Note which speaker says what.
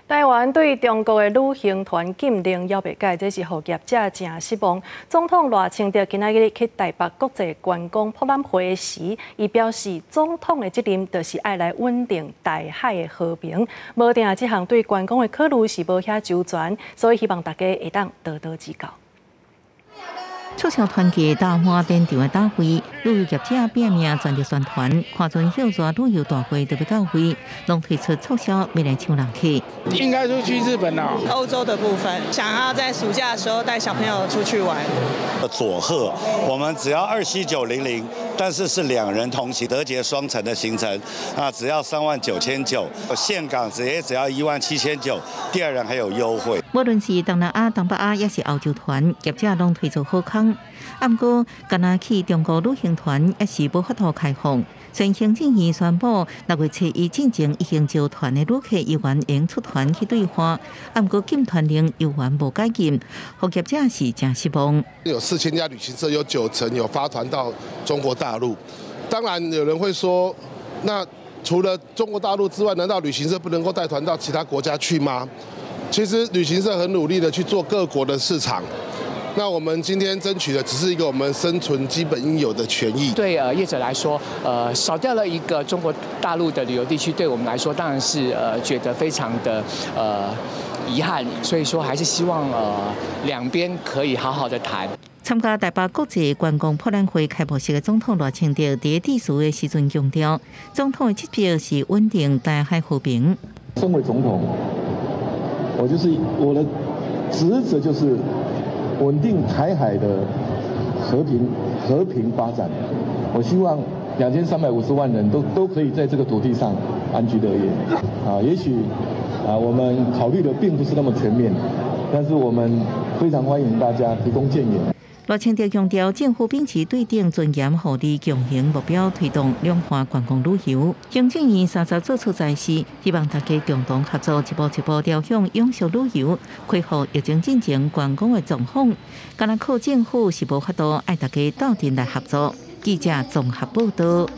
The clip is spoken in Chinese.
Speaker 1: 台湾对中国的旅行团禁令要袂改，这是互业者真失望。总统赖清德今仔日去台北国际观光博览会时，伊表示，总统的责任就是爱来稳定台海的和平。无定这项对观光的考虑是无遐周全，所以希望大家会当多多指教。
Speaker 2: 促销团结大花典场的大会，旅游业者拼命全力宣传，看准hiệu热旅游大会特别到位，拢推出促销，要来抢人气。
Speaker 3: 应该是去日本啦，
Speaker 4: 欧洲的部分，想要在暑假的时候带小朋友出去玩。
Speaker 5: 佐贺，我们只要27900，但是是2人同行，德捷双城的行程，啊，只要39900，岘港只要17900，第2人还有优惠。
Speaker 2: 无论是东南亚、东北亚，也是欧洲团，业者拢推出好康。 不过，敢若去中国旅行团也是无法度开放。虽然行政院宣布6月7日进前已经招团的旅客依然应出团去兑换，不过禁团令依然无改禁，服业者是真失望。
Speaker 6: 有4000家旅行社，有9成有发团到中国大陆。当然，有人会说，那除了中国大陆之外，难道旅行社不能够带团到其他国家去吗？其实，旅行社很努力的去做各国的市场。 那我们今天争取的只是一个我们生存基本应有的权益。
Speaker 7: 对业者来说，少掉了一个中国大陆的旅游地区，对我们来说当然是觉得非常的遗憾。所以说还是希望两边可以好好的谈。
Speaker 2: 参加台北国际观光博览会开幕式的总统赖清德伫致辞的时阵强调，总统的指标是稳定台海和平。
Speaker 8: 身为总统，我的职责就是 稳定台海的和平发展，我希望2350万人都可以在这个土地上安居乐业。也许我们考虑的并不是那么全面，但是我们非常欢迎大家提供建言。
Speaker 2: 赖清德强调，政府秉持对等、尊严、互利共赢目标，推动两岸观光旅游。行政院30做出裁示，希望大家共同合作，一步一步朝向永续旅游，恢复疫情进前观光的状况。敢若靠政府是无法度，爱大家斗阵来合作。记者综合报道。